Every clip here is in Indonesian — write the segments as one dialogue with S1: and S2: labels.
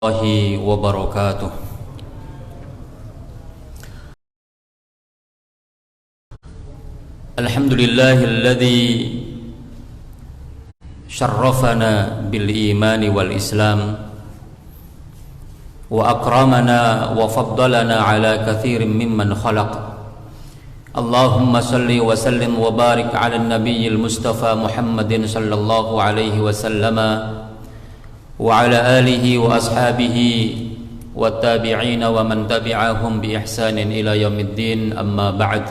S1: Warahmatullahi wabarakatuh. Alhamdulillahilladzi syarrafana bil imani wal islam wa akramana wa faddalana ala katsirin mimman khalaq. Allahumma salli wa sallim wa barik ala nabiyyil mustafa Muhammadin sallallahu alaihi wasallama wa ala alihi wa ashabihi wa tabi'ina wa man tabi'ahum bi ihsanin ila yaumiddin, amma ba'd.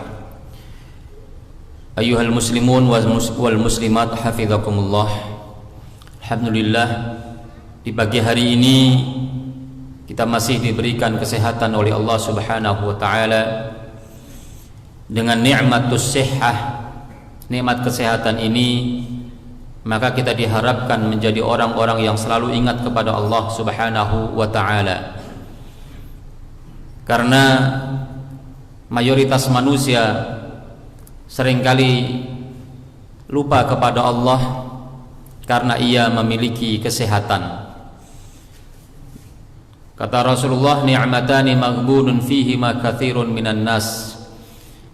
S1: Ayyuhal muslimun wal muslimat hafizakumullah. Alhamdulillah, di pagi hari ini kita masih diberikan kesehatan oleh Allah Subhanahu wa taala dengan nikmatus sihhah, nikmat kesehatan ini. Maka kita diharapkan menjadi orang-orang yang selalu ingat kepada Allah Subhanahu wa ta'ala, karena mayoritas manusia seringkali lupa kepada Allah karena ia memiliki kesehatan. Kata Rasulullah, ni'matani maghbunun fihima katsirun minan nas.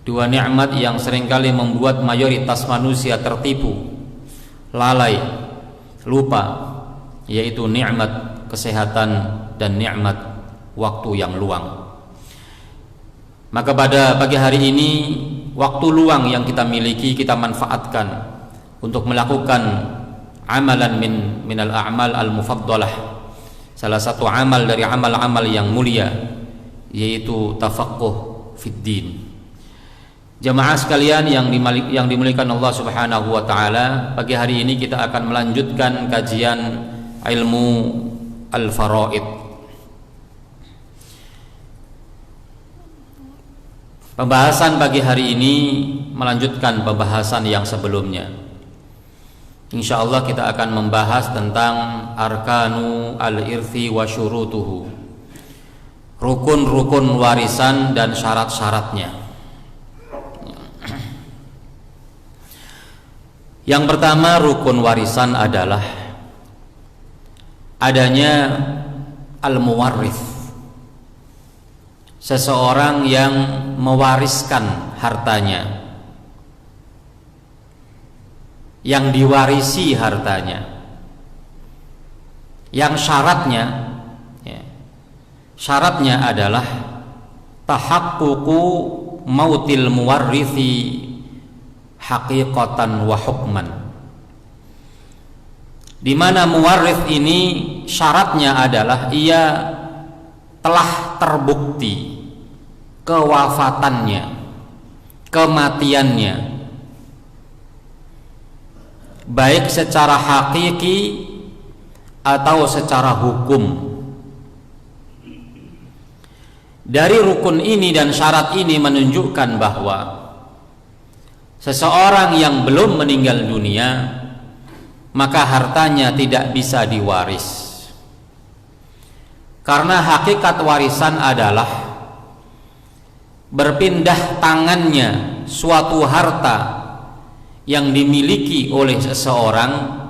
S1: Dua nikmat yang seringkali membuat mayoritas manusia tertipu, lalai, lupa, yaitu nikmat kesehatan dan nikmat waktu yang luang. Maka pada pagi hari ini, waktu luang yang kita miliki kita manfaatkan untuk melakukan amalan minal a'mal al-mufaddalah. Salah satu amal dari amal-amal yang mulia, yaitu tafaqquh fid din. Jamaah sekalian yang dimuliakan Allah Subhanahu wa taala, pagi hari ini kita akan melanjutkan kajian ilmu al-faraid. Pembahasan pagi hari ini melanjutkan pembahasan yang sebelumnya. Insyaallah kita akan membahas tentang arkanu al-irthi wa syurutuhu, rukun-rukun warisan dan syarat-syaratnya. Yang pertama, rukun warisan adalah adanya al-muwarrith, seseorang yang mewariskan hartanya, yang diwarisi hartanya, yang syaratnya adalah tahaqququ mautil muwarrithi haqiqatan wa hukman, di mana muwarrith ini syaratnya adalah ia telah terbukti kewafatannya, kematiannya, baik secara hakiki atau secara hukum. Dari rukun ini dan syarat ini menunjukkan bahwa seseorang yang belum meninggal dunia, maka hartanya tidak bisa diwaris. Karena hakikat warisan adalah berpindah tangannya suatu harta yang dimiliki oleh seseorang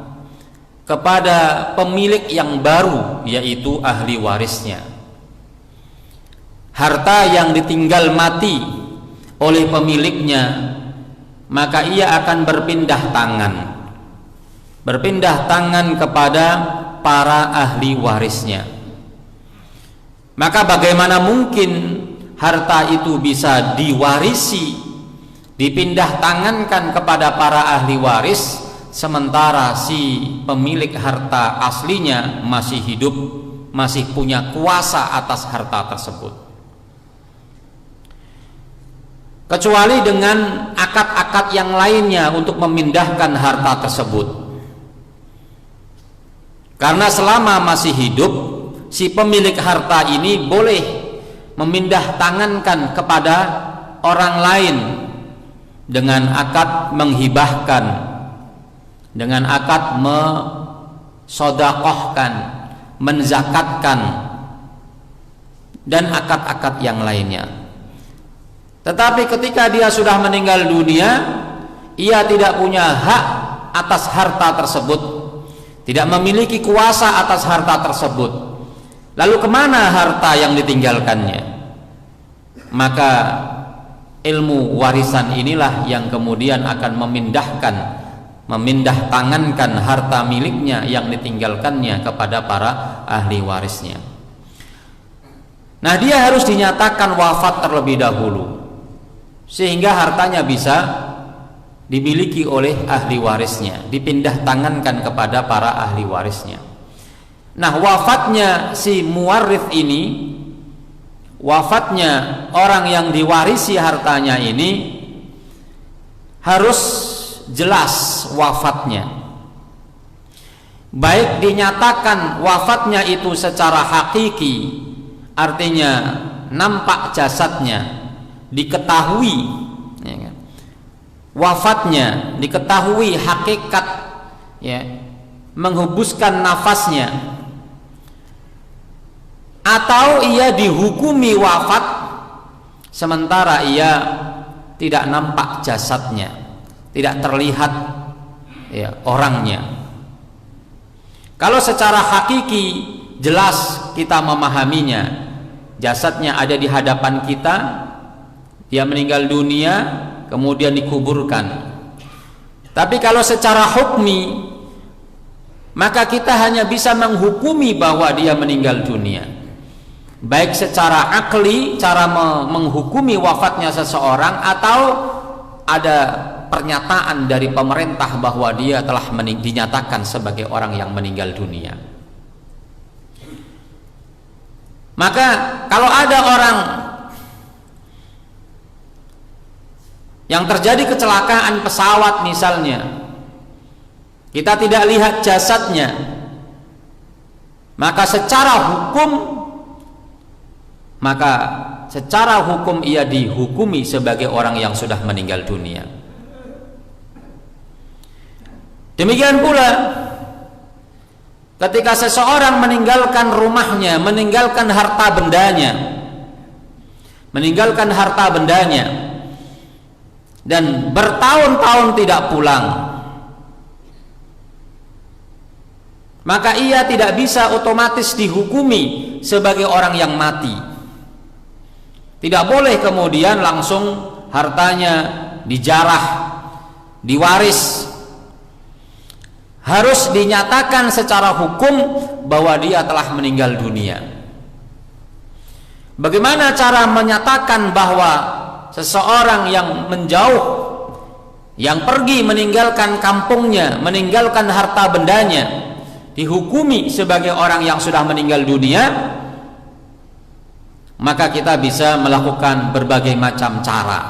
S1: kepada pemilik yang baru, yaitu ahli warisnya. Harta yang ditinggal mati oleh pemiliknya, maka ia akan berpindah tangan kepada para ahli warisnya. Maka bagaimana mungkin harta itu bisa diwarisi, dipindah tangankan kepada para ahli waris, sementara si pemilik harta aslinya masih hidup, masih punya kuasa atas harta tersebut? Kecuali dengan akad-akad yang lainnya untuk memindahkan harta tersebut. Karena selama masih hidup, si pemilik harta ini boleh memindah tangankan kepada orang lain dengan akad menghibahkan, dengan akad mensodakohkan, menzakatkan, dan akad-akad yang lainnya. Tetapi ketika dia sudah meninggal dunia, ia tidak punya hak atas harta tersebut, tidak memiliki kuasa atas harta tersebut. Lalu kemana harta yang ditinggalkannya? Maka ilmu warisan inilah yang kemudian akan memindah tangankan harta miliknya yang ditinggalkannya kepada para ahli warisnya. Nah, dia harus dinyatakan wafat terlebih dahulu sehingga hartanya bisa dimiliki oleh ahli warisnya, dipindah tangankan kepada para ahli warisnya. Nah, wafatnya si muwarith ini, wafatnya orang yang diwarisi hartanya ini harus jelas wafatnya. Baik dinyatakan wafatnya itu secara hakiki, artinya nampak jasadnya, diketahui, ya kan? Wafatnya diketahui hakikat, ya, menghembuskan nafasnya, atau ia dihukumi wafat sementara ia tidak nampak jasadnya, tidak terlihat, ya, orangnya. Kalau secara hakiki jelas kita memahaminya, jasadnya ada di hadapan kita, dia meninggal dunia kemudian dikuburkan. Tapi kalau secara hukmi, maka kita hanya bisa menghukumi bahwa dia meninggal dunia. Baik secara akli, cara menghukumi wafatnya seseorang, atau ada pernyataan dari pemerintah bahwa dia telah dinyatakan sebagai orang yang meninggal dunia. Maka kalau ada orang yang terjadi kecelakaan pesawat misalnya, kita tidak lihat jasadnya, maka secara hukum ia dihukumi sebagai orang yang sudah meninggal dunia. Demikian pula ketika seseorang meninggalkan rumahnya, meninggalkan harta bendanya, dan bertahun-tahun tidak pulang, maka ia tidak bisa otomatis dihukumi sebagai orang yang mati. Tidak boleh kemudian langsung hartanya dijarah, diwaris. Harus dinyatakan secara hukum bahwa dia telah meninggal dunia. Bagaimana cara menyatakan bahwa seseorang yang menjauh, yang pergi meninggalkan kampungnya, meninggalkan harta bendanya, dihukumi sebagai orang yang sudah meninggal dunia? Maka kita bisa melakukan berbagai macam cara.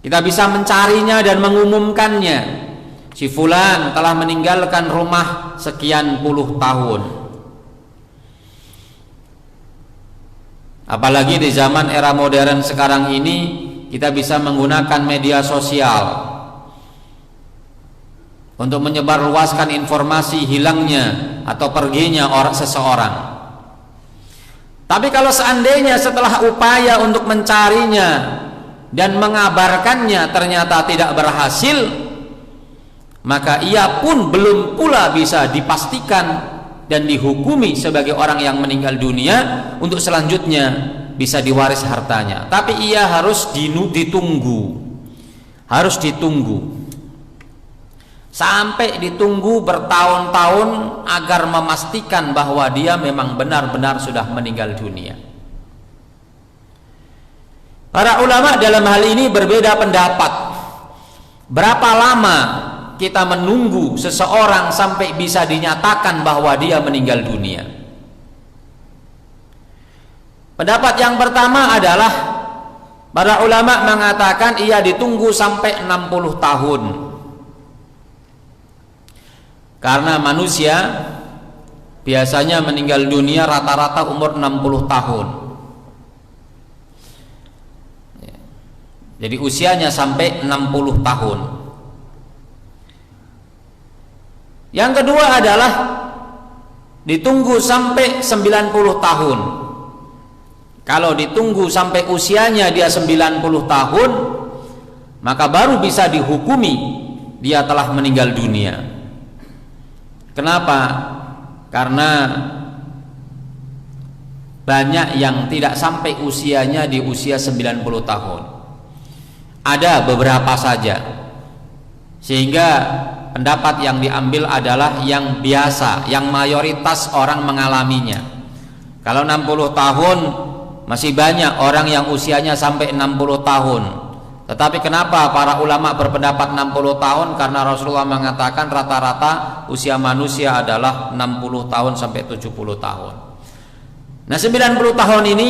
S1: Kita bisa mencarinya dan mengumumkannya. Si fulan telah meninggalkan rumah sekian puluh tahun. Apalagi di zaman era modern sekarang ini, kita bisa menggunakan media sosial untuk menyebarluaskan informasi hilangnya atau perginya seseorang. Tapi kalau seandainya setelah upaya untuk mencarinya dan mengabarkannya ternyata tidak berhasil, maka ia pun belum pula bisa dipastikan dan dihukumi sebagai orang yang meninggal dunia untuk selanjutnya bisa diwaris hartanya. Tapi ia harus ditunggu sampai ditunggu bertahun-tahun agar memastikan bahwa dia memang benar-benar sudah meninggal dunia. Para ulama dalam hal ini berbeda pendapat. Berapa lama kita menunggu seseorang sampai bisa dinyatakan bahwa dia meninggal dunia? Pendapat yang pertama adalah para ulama mengatakan ia ditunggu sampai 60 tahun. Karena manusia biasanya meninggal dunia rata-rata umur 60 tahun. Jadi usianya sampai 60 tahun. Yang kedua adalah ditunggu sampai 90 tahun. Kalau ditunggu sampai usianya dia 90 tahun, maka baru bisa dihukumi dia telah meninggal dunia. Kenapa? Karena banyak yang tidak sampai usianya di usia 90 tahun. Ada beberapa saja. Sehingga pendapat yang diambil adalah yang biasa, yang mayoritas orang mengalaminya. Kalau 60 tahun masih banyak orang yang usianya sampai 60 tahun. Tetapi kenapa para ulama berpendapat 60 tahun? Karena Rasulullah mengatakan rata-rata usia manusia adalah 60 tahun sampai 70 tahun. Nah, 90 tahun ini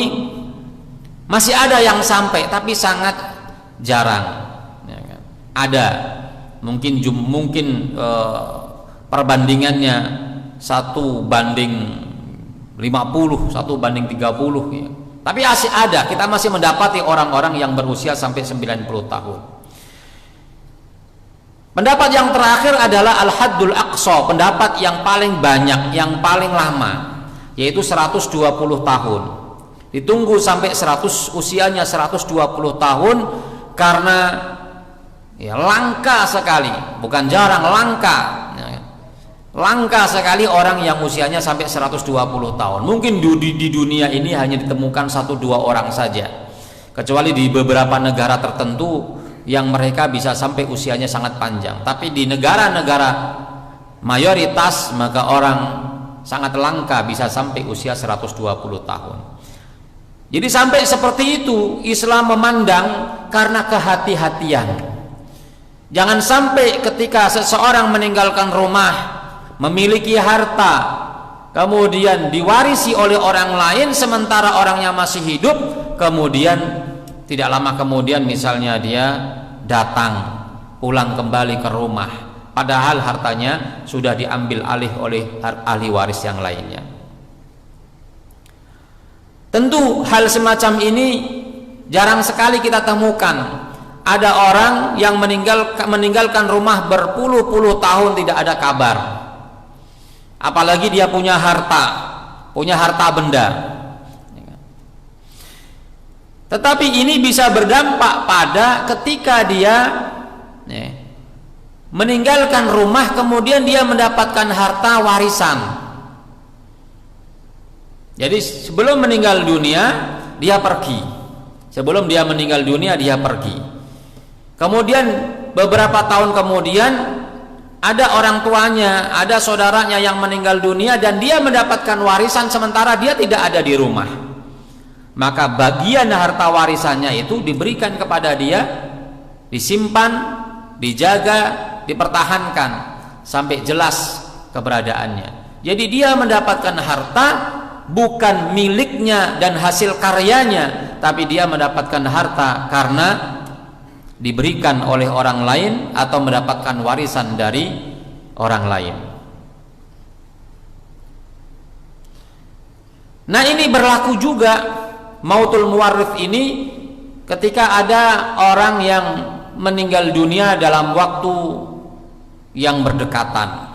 S1: masih ada yang sampai, tapi sangat jarang. Ada mungkin perbandingannya 1 banding 50, 1 banding 30 ya. Tapi masih ada, kita masih mendapati orang-orang yang berusia sampai 90 tahun. Pendapat yang terakhir adalah Al-Haddul Aqsa, pendapat yang paling banyak, yang paling lama, yaitu 120 tahun. Ditunggu sampai usianya 120 tahun karena ya langka sekali, bukan jarang, langka. Langka sekali orang yang usianya sampai 120 tahun. Mungkin di dunia ini hanya ditemukan 1-2 orang saja, kecuali di beberapa negara tertentu yang mereka bisa sampai usianya sangat panjang. Tapi di negara-negara mayoritas maka orang sangat langka bisa sampai usia 120 tahun. Jadi sampai seperti itu Islam memandang karena kehati-hatian. Jangan sampai ketika seseorang meninggalkan rumah, memiliki harta, kemudian diwarisi oleh orang lain sementara orangnya masih hidup, kemudian tidak lama kemudian misalnya dia datang pulang kembali ke rumah, padahal hartanya sudah diambil alih oleh ahli waris yang lainnya. Tentu hal semacam ini jarang sekali kita temukan. Ada orang yang meninggalkan rumah berpuluh-puluh tahun tidak ada kabar. Apalagi dia punya harta benda. Tetapi ini bisa berdampak pada ketika dia meninggalkan rumah kemudian dia mendapatkan harta warisan. Jadi sebelum meninggal dunia dia pergi. Sebelum dia meninggal dunia dia pergi. Kemudian beberapa tahun kemudian ada orang tuanya, ada saudaranya yang meninggal dunia dan dia mendapatkan warisan sementara dia tidak ada di rumah. Maka bagian harta warisannya itu diberikan kepada dia, disimpan, dijaga, dipertahankan sampai jelas keberadaannya. Jadi dia mendapatkan harta bukan miliknya dan hasil karyanya, tapi dia mendapatkan harta karena diberikan oleh orang lain atau mendapatkan warisan dari orang lain. Nah, ini berlaku juga mautul muwarrith ini ketika ada orang yang meninggal dunia dalam waktu yang berdekatan.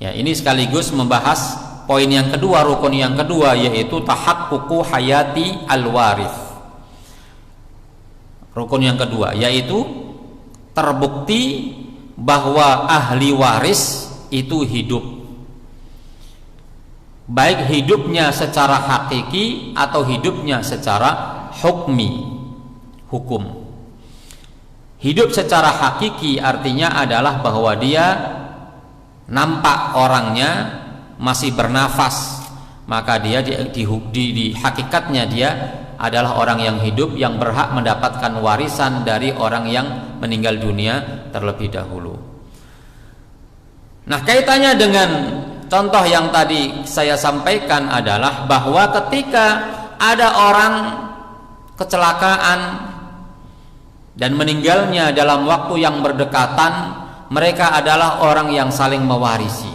S1: Ya, ini sekaligus membahas poin yang kedua, rukun yang kedua, yaitu tahaqququ hayati al-warith. Rukun yang kedua yaitu terbukti bahwa ahli waris itu hidup, baik hidupnya secara hakiki atau hidupnya secara hukum. Hidup secara hakiki artinya adalah bahwa dia nampak orangnya masih bernafas, maka dia di hakikatnya dia adalah orang yang hidup yang berhak mendapatkan warisan dari orang yang meninggal dunia terlebih dahulu. Nah, kaitannya dengan contoh yang tadi saya sampaikan adalah bahwa ketika ada orang kecelakaan dan meninggalnya dalam waktu yang berdekatan, mereka adalah orang yang saling mewarisi.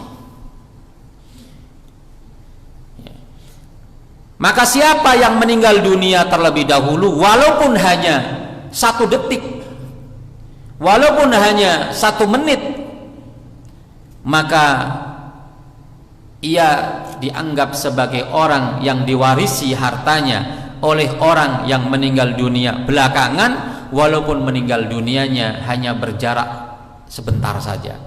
S1: Maka siapa yang meninggal dunia terlebih dahulu, walaupun hanya 1 detik, walaupun hanya 1 menit, maka ia dianggap sebagai orang yang diwarisi hartanya oleh orang yang meninggal dunia belakangan, walaupun meninggal dunianya hanya berjarak sebentar saja.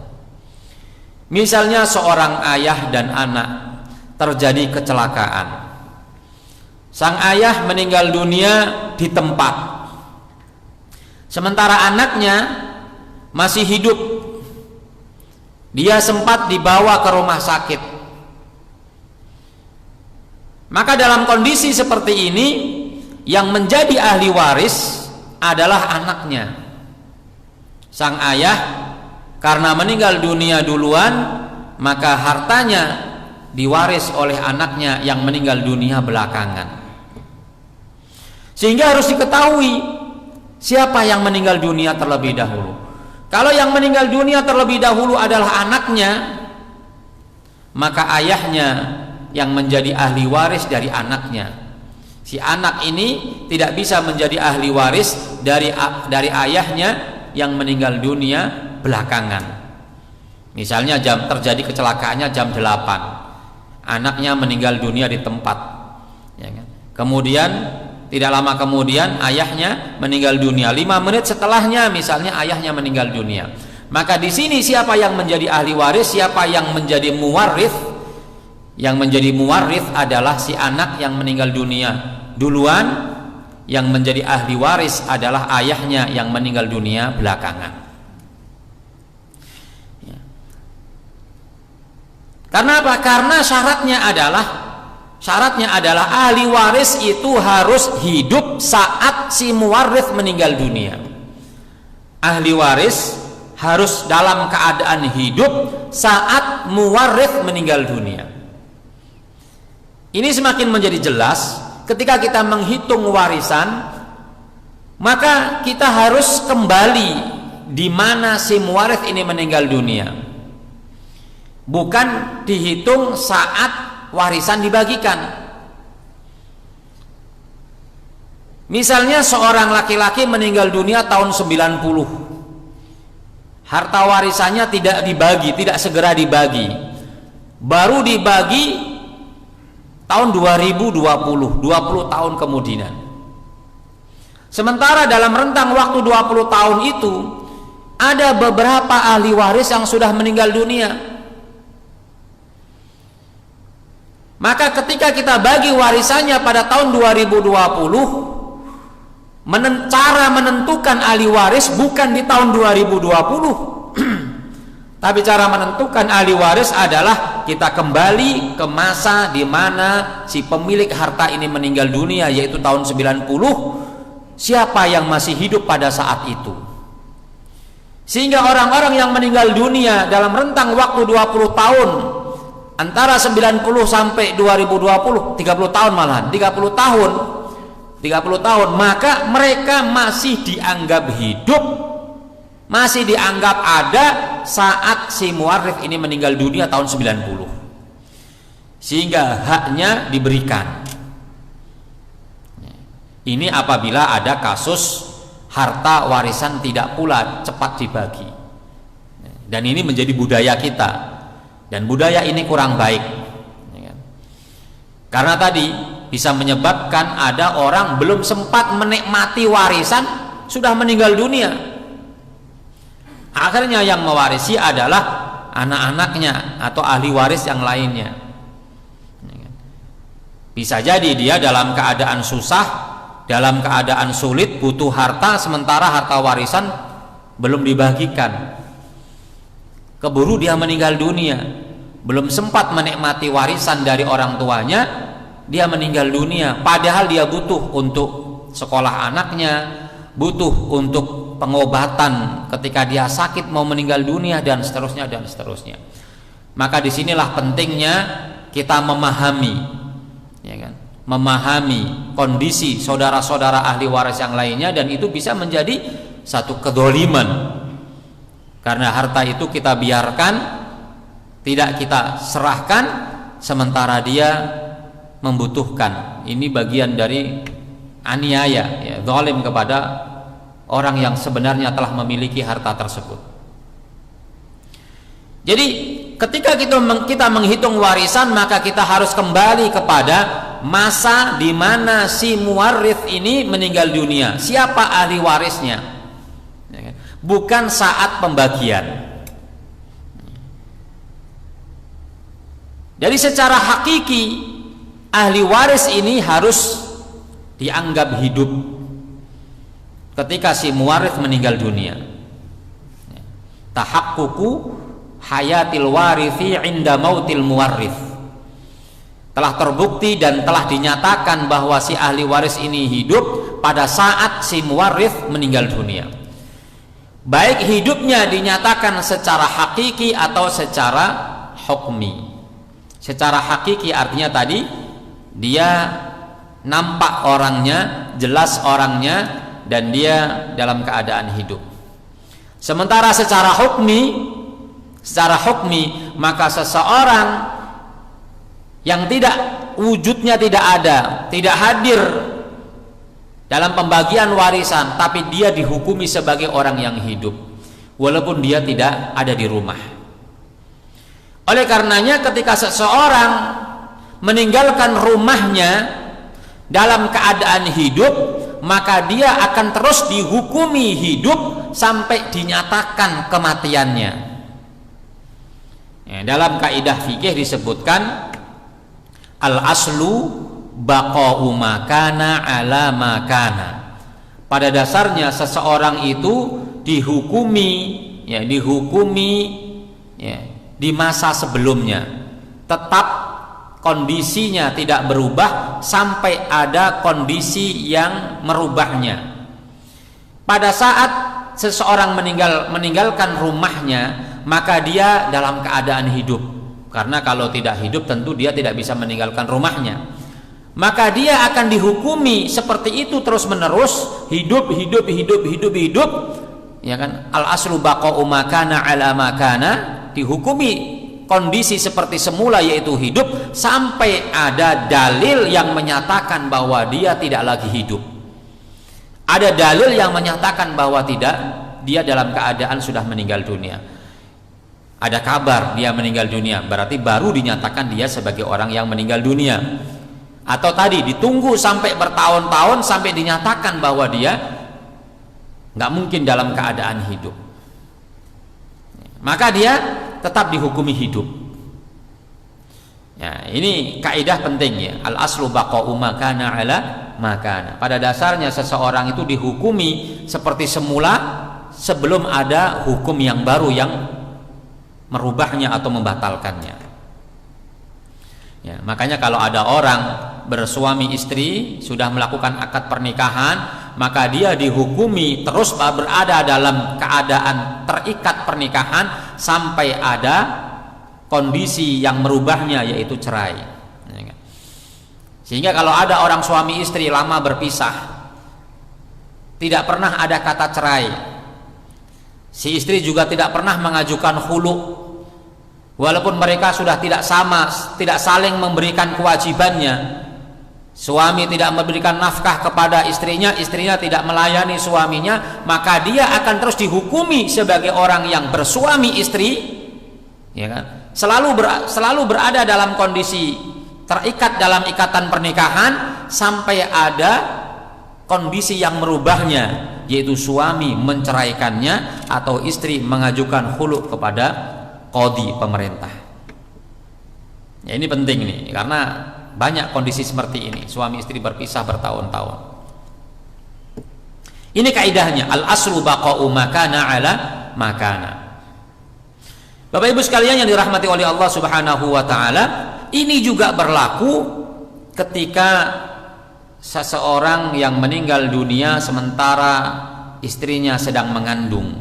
S1: Misalnya seorang ayah dan anak terjadi kecelakaan. Sang ayah meninggal dunia di tempat, sementara anaknya masih hidup. Dia sempat dibawa ke rumah sakit. Maka dalam kondisi seperti ini, yang menjadi ahli waris adalah anaknya. Sang ayah karena meninggal dunia duluan, maka hartanya diwaris oleh anaknya yang meninggal dunia belakangan. Sehingga harus diketahui siapa yang meninggal dunia terlebih dahulu. Kalau yang meninggal dunia terlebih dahulu adalah anaknya, maka ayahnya yang menjadi ahli waris dari anaknya. Si anak ini tidak bisa menjadi ahli waris dari ayahnya yang meninggal dunia belakangan. Misalnya terjadi kecelakaannya jam 8, anaknya meninggal dunia di tempat, ya kan? Kemudian tidak lama kemudian ayahnya meninggal dunia, 5 menit setelahnya misalnya ayahnya meninggal dunia. Maka di sini siapa yang menjadi ahli waris, siapa yang menjadi muwarith? Yang menjadi muwarith adalah si anak yang meninggal dunia duluan, yang menjadi ahli waris adalah ayahnya yang meninggal dunia belakangan. Karena apa? Karena syaratnya adalah ahli waris itu harus hidup saat si muwarith meninggal dunia. Ahli waris harus dalam keadaan hidup saat muwarith meninggal dunia. Ini semakin menjadi jelas ketika kita menghitung warisan, maka kita harus kembali di mana si muwarith ini meninggal dunia. Bukan dihitung saat warisan dibagikan. Misalnya seorang laki-laki meninggal dunia tahun 90, harta warisannya tidak dibagi, tidak segera dibagi, baru dibagi tahun 2020, 20 tahun kemudian. Sementara dalam rentang waktu 20 tahun itu ada beberapa ahli waris yang sudah meninggal dunia. Maka ketika kita bagi warisannya pada tahun 2020, cara menentukan ahli waris bukan di tahun 2020 tapi cara menentukan ahli waris adalah kita kembali ke masa di mana si pemilik harta ini meninggal dunia, yaitu tahun 90. Siapa yang masih hidup pada saat itu? Sehingga orang-orang yang meninggal dunia dalam rentang waktu 20 tahun, antara 90 sampai 2020, 30 tahun malahan, 30 tahun, maka mereka masih dianggap hidup, masih dianggap ada saat si muwarith ini meninggal dunia tahun 90. Sehingga haknya diberikan. Ini apabila ada kasus harta warisan tidak pula cepat dibagi. Dan ini menjadi budaya kita. Dan budaya ini kurang baik, karena tadi bisa menyebabkan ada orang belum sempat menikmati warisan sudah meninggal dunia. Akhirnya yang mewarisi adalah anak-anaknya atau ahli waris yang lainnya. Bisa jadi dia dalam keadaan susah, dalam keadaan sulit, butuh harta, sementara harta warisan belum dibagikan. Keburu dia meninggal dunia, belum sempat menikmati warisan dari orang tuanya, dia meninggal dunia. Padahal dia butuh untuk sekolah anaknya, butuh untuk pengobatan ketika dia sakit mau meninggal dunia, dan seterusnya dan seterusnya. Maka disinilah pentingnya kita memahami, ya kan, memahami kondisi saudara-saudara ahli waris yang lainnya, dan itu bisa menjadi satu kedoliman. Karena harta itu kita biarkan, tidak kita serahkan, sementara dia membutuhkan. Ini bagian dari aniaya, ya, zalim kepada orang yang sebenarnya telah memiliki harta tersebut. Jadi ketika kita menghitung warisan, maka kita harus kembali kepada masa di mana si muwarith ini meninggal dunia. Siapa ahli warisnya? Bukan saat pembagian. Jadi secara hakiki ahli waris ini harus dianggap hidup ketika si muwarith meninggal dunia. Tahaqququ hayatil warithi inda mautil muwarith. Telah terbukti dan telah dinyatakan bahwa si ahli waris ini hidup pada saat si muwarith meninggal dunia. Baik hidupnya dinyatakan secara hakiki atau secara hukmi. Secara hakiki artinya tadi dia nampak orangnya, jelas orangnya, dan dia dalam keadaan hidup. Sementara secara hukmi maka seseorang yang tidak wujudnya tidak ada, tidak hadir dalam pembagian warisan, tapi dia dihukumi sebagai orang yang hidup walaupun dia tidak ada di rumah. Oleh karenanya ketika seseorang meninggalkan rumahnya dalam keadaan hidup, maka dia akan terus dihukumi hidup sampai dinyatakan kematiannya. Dalam kaidah fikih disebutkan al-aslu baqa'u makana ala makana. Pada dasarnya seseorang itu dihukumi di masa sebelumnya, tetap kondisinya tidak berubah sampai ada kondisi yang merubahnya. Pada saat seseorang meninggalkan rumahnya, maka dia dalam keadaan hidup, karena kalau tidak hidup tentu dia tidak bisa meninggalkan rumahnya. Maka dia akan dihukumi seperti itu terus menerus, hidup, ya kan? Al aslu baqa'u makana ala makana, dihukumi kondisi seperti semula yaitu hidup sampai ada dalil yang menyatakan bahwa dia tidak lagi hidup. Ada dalil yang menyatakan bahwa dia dalam keadaan sudah meninggal dunia. Ada kabar dia meninggal dunia, berarti baru dinyatakan dia sebagai orang yang meninggal dunia. Atau tadi ditunggu sampai bertahun-tahun sampai dinyatakan bahwa dia nggak mungkin dalam keadaan hidup, maka dia tetap dihukumi hidup. Ya, ini kaidah penting ya. Al aslu baqa'u makana ala makana. Pada dasarnya seseorang itu dihukumi seperti semula sebelum ada hukum yang baru yang merubahnya atau membatalkannya. Ya, makanya kalau ada orang bersuami istri sudah melakukan akad pernikahan, maka dia dihukumi terus berada dalam keadaan terikat pernikahan sampai ada kondisi yang merubahnya, yaitu cerai. Sehingga kalau ada orang suami istri lama berpisah, tidak pernah ada kata cerai, si istri juga tidak pernah mengajukan khulu, walaupun mereka sudah tidak saling memberikan kewajibannya. Suami tidak memberikan nafkah kepada istrinya, istrinya tidak melayani suaminya, maka dia akan terus dihukumi sebagai orang yang bersuami istri, ya kan? Selalu berada dalam kondisi terikat dalam ikatan pernikahan sampai ada kondisi yang merubahnya, yaitu suami menceraikannya atau istri mengajukan khulu kepada qadhi, pemerintah. Ya, ini penting nih, karena banyak kondisi seperti ini, suami istri berpisah bertahun-tahun. Ini kaidahnya, al aslu baqa'u makana ala makana. Bapak Ibu sekalian yang dirahmati oleh Allah Subhanahu wa taala, ini juga berlaku ketika seseorang yang meninggal dunia sementara istrinya sedang mengandung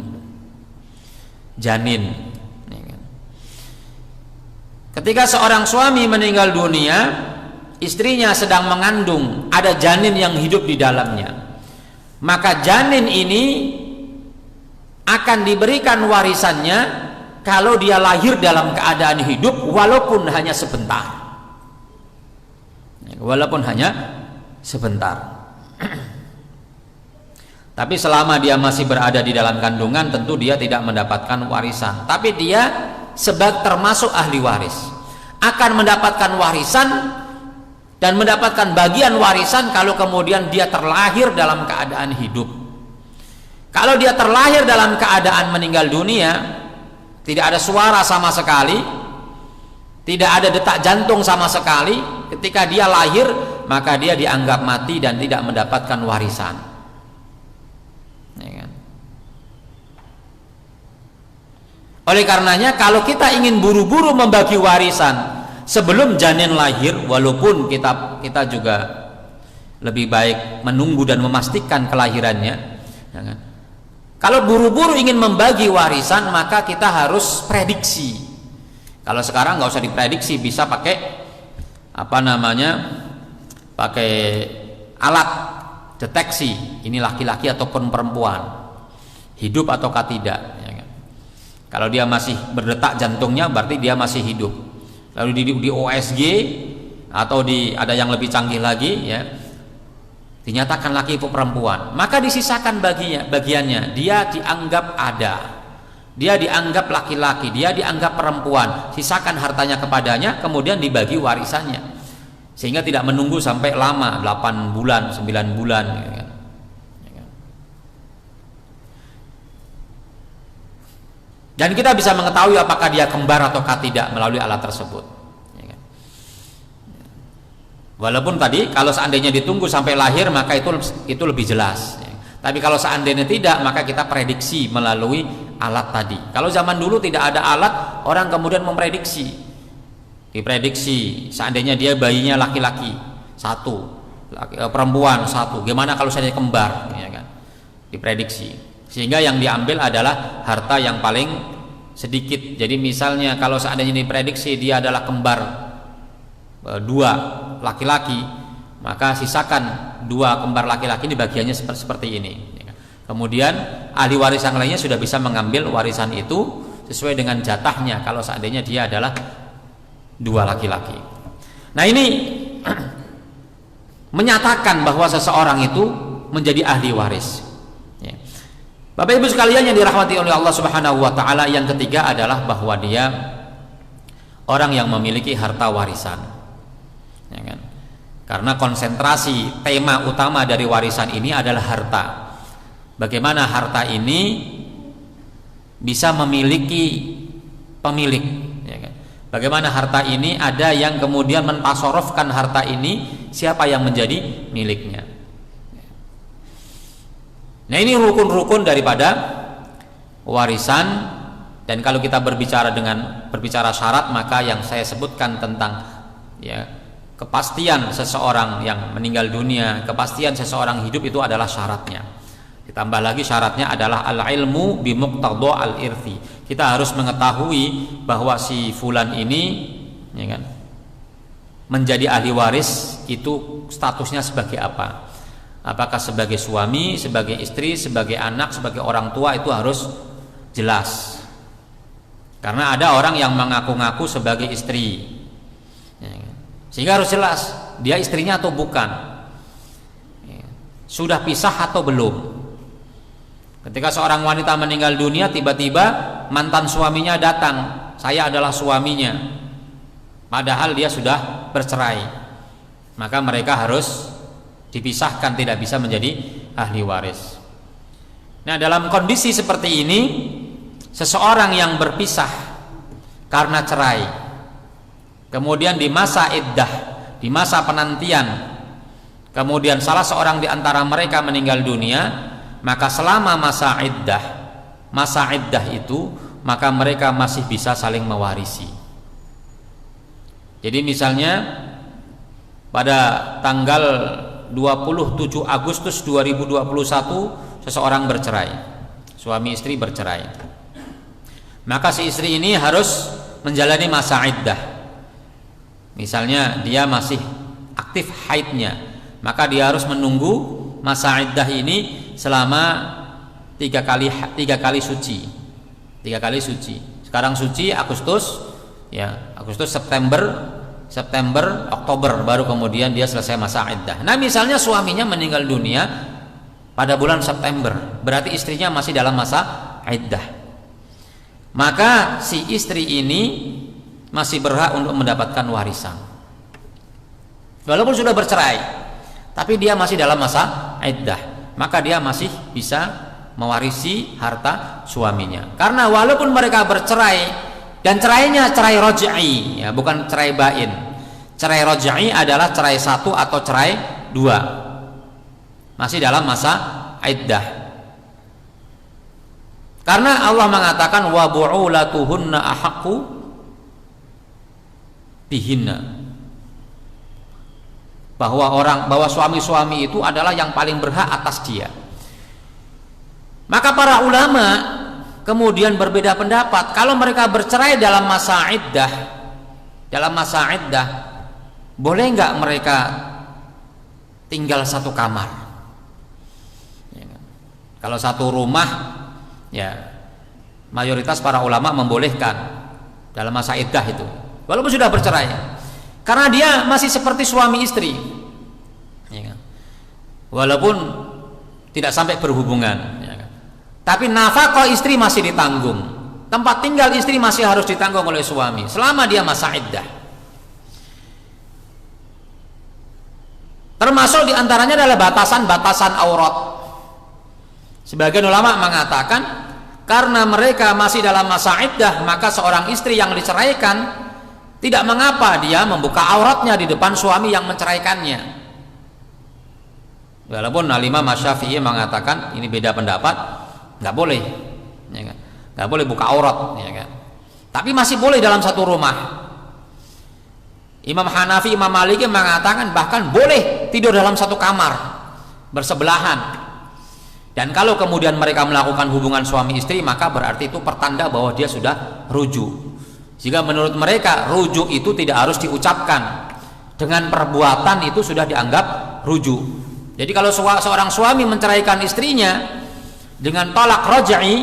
S1: janin. Ketika seorang suami meninggal dunia, istrinya sedang mengandung, ada janin yang hidup di dalamnya, maka janin ini akan diberikan warisannya kalau dia lahir dalam keadaan hidup, walaupun hanya sebentar. Walaupun hanya sebentar. Tapi selama dia masih berada di dalam kandungan, tentu dia tidak mendapatkan warisan. Tapi dia termasuk ahli waris, akan mendapatkan warisan dan mendapatkan bagian warisan kalau kemudian dia terlahir dalam keadaan hidup. Kalau dia terlahir dalam keadaan meninggal dunia, tidak ada suara sama sekali, tidak ada detak jantung sama sekali. Ketika dia lahir, maka dia dianggap mati dan tidak mendapatkan warisan, ya kan? Oleh karenanya, kalau kita ingin buru-buru membagi warisan sebelum janin lahir, walaupun kita juga lebih baik menunggu dan memastikan kelahirannya, ya kan? Kalau buru-buru ingin membagi warisan, maka kita harus prediksi. Kalau sekarang nggak usah diprediksi, bisa pakai pakai alat deteksi ini laki-laki ataupun perempuan, hidup ataukah tidak, ya kan? Kalau dia masih berdetak jantungnya, berarti dia masih hidup. Lalu di OSG atau ada yang lebih canggih lagi, ya, dinyatakan laki atau perempuan, maka disisakan bagiannya. Dia dianggap ada, dia dianggap laki-laki, dia dianggap perempuan, sisakan hartanya kepadanya, kemudian dibagi warisannya, sehingga tidak menunggu sampai lama, 8 bulan, 9 bulan, ya kan? Dan kita bisa mengetahui apakah dia kembar ataukah tidak melalui alat tersebut, ya kan? Walaupun tadi kalau seandainya ditunggu sampai lahir, maka itu lebih jelas, ya. Tapi kalau seandainya tidak, maka kita prediksi melalui alat tadi. Kalau zaman dulu tidak ada alat, orang kemudian diprediksi seandainya dia bayinya laki-laki 1, perempuan 1, gimana kalau seandainya kembar, ya kan? Diprediksi, sehingga yang diambil adalah harta yang paling sedikit. Jadi misalnya kalau seandainya diprediksi dia adalah kembar 2 laki-laki, maka sisakan 2 kembar laki-laki ini bagiannya seperti ini. Kemudian ahli waris yang lainnya sudah bisa mengambil warisan itu sesuai dengan jatahnya kalau seandainya dia adalah 2 laki-laki. Nah, ini menyatakan bahwa seseorang itu menjadi ahli waris. Bapak Ibu sekalian yang dirahmati oleh Allah Subhanahu wa taala, yang ketiga adalah bahwa dia orang yang memiliki harta warisan, ya kan? Karena konsentrasi tema utama dari warisan ini adalah harta. Bagaimana harta ini bisa memiliki pemilik, ya kan? Bagaimana harta ini ada yang kemudian mentasorofkan harta ini, siapa yang menjadi miliknya. Nah, ini rukun-rukun daripada warisan. Dan kalau kita berbicara syarat, maka yang saya sebutkan tentang, ya, kepastian seseorang yang meninggal dunia, kepastian seseorang hidup, itu adalah syaratnya. Ditambah lagi syaratnya adalah al-ilmu bimuqtadha al-irthi. Kita harus mengetahui bahwa si fulan ini, ya kan, menjadi ahli waris itu statusnya sebagai apa? Apakah sebagai suami, sebagai istri, sebagai anak, sebagai orang tua, itu harus jelas. Karena ada orang yang mengaku-ngaku sebagai istri, sehingga harus jelas dia istrinya atau bukan, sudah pisah atau belum. Ketika seorang wanita meninggal dunia, tiba-tiba mantan suaminya datang, saya adalah suaminya, padahal dia sudah bercerai, maka mereka harus dipisahkan, tidak bisa menjadi ahli waris. Nah, dalam kondisi seperti ini, seseorang yang berpisah karena cerai, kemudian di masa iddah, di masa penantian, kemudian salah seorang di antara mereka meninggal dunia, maka selama masa iddah itu, maka mereka masih bisa saling mewarisi. Jadi misalnya pada tanggal 27 Agustus 2021 seseorang bercerai, suami istri bercerai, maka si istri ini harus menjalani masa iddah. Misalnya dia masih aktif haidnya, maka dia harus menunggu masa iddah ini selama 3 kali suci. 3 kali suci. Sekarang suci Agustus, ya, Agustus, September, Oktober, baru kemudian dia selesai masa iddah. Nah, misalnya suaminya meninggal dunia pada bulan September, berarti istrinya masih dalam masa iddah. Maka si istri ini masih berhak untuk mendapatkan warisan. Walaupun sudah bercerai, tapi dia masih dalam masa iddah, maka dia masih bisa mewarisi harta suaminya. Karena walaupun mereka bercerai Dan cerainya cerai raj'i, ya, bukan cerai bain. Cerai raj'i adalah cerai satu atau cerai dua, masih dalam masa iddah. Karena Allah mengatakan wa bu'ulatuhunna ahaqqu bihinna, bahwa suami-suami itu adalah yang paling berhak atas dia. Maka para ulama kemudian berbeda pendapat, kalau mereka bercerai dalam masa iddah, boleh nggak mereka tinggal satu kamar? Ya, kalau satu rumah, ya mayoritas para ulama membolehkan dalam masa iddah itu, walaupun sudah bercerai, karena dia masih seperti suami istri, ya, walaupun tidak sampai berhubungan, ya, tapi nafkah istri masih ditanggung, tempat tinggal istri masih harus ditanggung oleh suami selama dia masa iddah. Termasuk diantaranya adalah batasan-batasan aurat. Sebagian ulama mengatakan karena mereka masih dalam masa iddah, maka seorang istri yang diceraikan tidak mengapa dia membuka auratnya di depan suami yang menceraikannya. Walaupun Imam Syafi'i mengatakan ini beda pendapat, nggak boleh, ya kan? Nggak boleh buka aurat, ya kan? Tapi masih boleh dalam satu rumah. Imam Hanafi, Imam Maliki mengatakan bahkan boleh tidur dalam satu kamar bersebelahan. Dan kalau kemudian mereka melakukan hubungan suami istri, maka berarti itu pertanda bahwa dia sudah rujuk. Jika menurut mereka rujuk itu tidak harus diucapkan, dengan perbuatan itu sudah dianggap rujuk. Jadi kalau seorang suami menceraikan istrinya dengan tolak raj'i,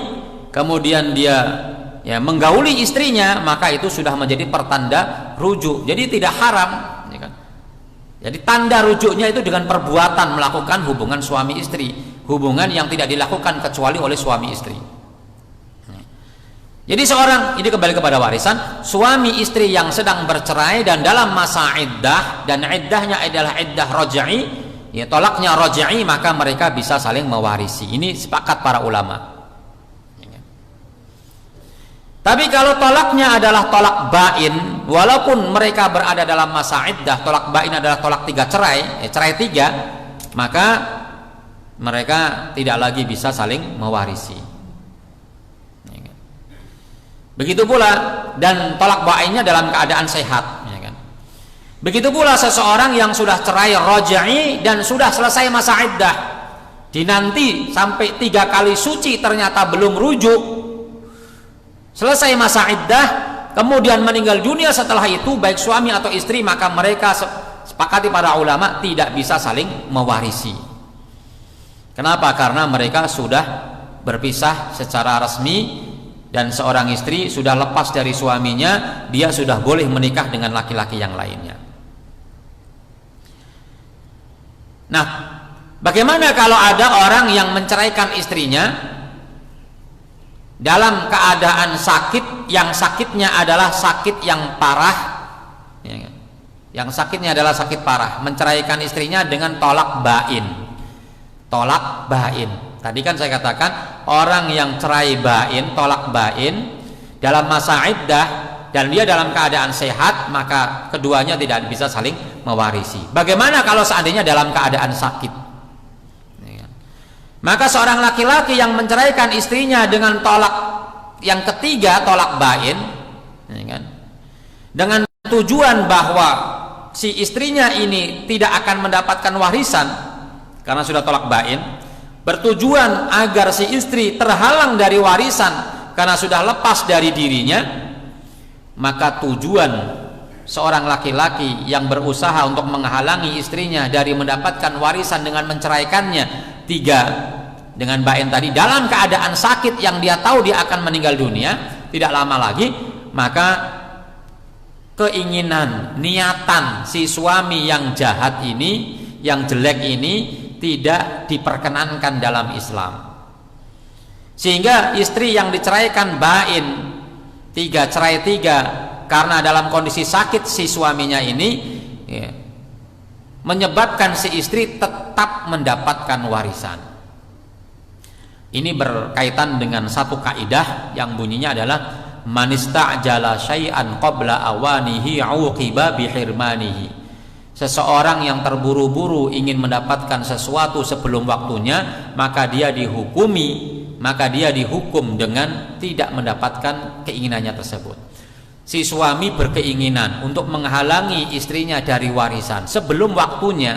S1: kemudian dia menggauli istrinya, maka itu sudah menjadi pertanda rujuk. Jadi tidak haram, ya kan? Jadi tanda rujuknya itu dengan perbuatan melakukan hubungan suami istri, hubungan yang tidak dilakukan kecuali oleh suami istri. Jadi ini kembali kepada warisan, suami istri yang sedang bercerai dan dalam masa iddah, dan iddahnya adalah iddah raj'i, ya tolaknya raj'i, maka mereka bisa saling mewarisi. Ini sepakat para ulama. Tapi kalau tolaknya adalah tolak bain, walaupun mereka berada dalam masa iddah, tolak bain adalah tolak 3 cerai, cerai 3, maka mereka tidak lagi bisa saling mewarisi. Begitu pula, dan tolak bainnya dalam keadaan sehat, ya kan? Begitu pula seseorang yang sudah cerai raj'i dan sudah selesai masa iddah, dinanti sampai 3 kali suci ternyata belum rujuk, selesai masa iddah, kemudian meninggal dunia setelah itu, baik suami atau istri, maka mereka sepakati para ulama tidak bisa saling mewarisi. Kenapa? Karena mereka sudah berpisah secara resmi, dan seorang istri sudah lepas dari suaminya, dia sudah boleh menikah dengan laki-laki yang lainnya. Nah, bagaimana kalau ada orang yang menceraikan istrinya dalam keadaan sakit, yang sakitnya adalah sakit yang parah, ya, yang sakitnya adalah sakit parah, menceraikan istrinya dengan tolak bain. Tolak bain. Tadi kan saya katakan orang yang cerai bain, tolak bain dalam masa iddah dan dia dalam keadaan sehat, maka keduanya tidak bisa saling mewarisi. Bagaimana kalau seandainya dalam keadaan sakit? Maka seorang laki-laki yang menceraikan istrinya dengan tolak yang ketiga, tolak bain, ya kan, dengan tujuan bahwa si istrinya ini tidak akan mendapatkan warisan karena sudah tolak bain, bertujuan agar si istri terhalang dari warisan karena sudah lepas dari dirinya, maka tujuan seorang laki-laki yang berusaha untuk menghalangi istrinya dari mendapatkan warisan dengan menceraikannya 3 dengan bain tadi dalam keadaan sakit yang dia tahu dia akan meninggal dunia tidak lama lagi, maka keinginan, niatan si suami yang jahat ini, yang jelek ini tidak diperkenankan dalam Islam. Sehingga istri yang diceraikan bain 3, cerai 3 karena dalam kondisi sakit si suaminya ini, ya, menyebabkan si istri tetap mendapatkan warisan. Ini berkaitan dengan satu kaidah yang bunyinya adalah man ista'jala syai'an qabla awanihi 'uqiba bihirmanihi. Seseorang yang terburu-buru ingin mendapatkan sesuatu sebelum waktunya, maka dia dihukum dengan tidak mendapatkan keinginannya tersebut. Si suami berkeinginan untuk menghalangi istrinya dari warisan sebelum waktunya,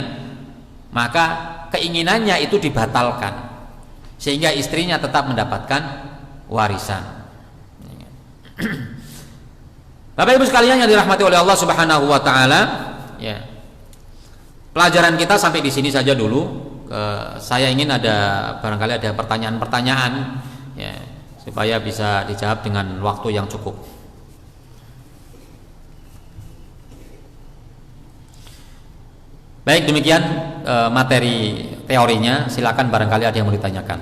S1: maka keinginannya itu dibatalkan sehingga istrinya tetap mendapatkan warisan. Bapak Ibu sekalian yang dirahmati oleh Allah Subhanahu wa taala, ya. Pelajaran kita sampai di sini saja dulu. Saya ingin barangkali ada pertanyaan-pertanyaan, ya, supaya bisa dijawab dengan waktu yang cukup. Baik, demikian materi teorinya. Silakan barangkali ada yang mau ditanyakan.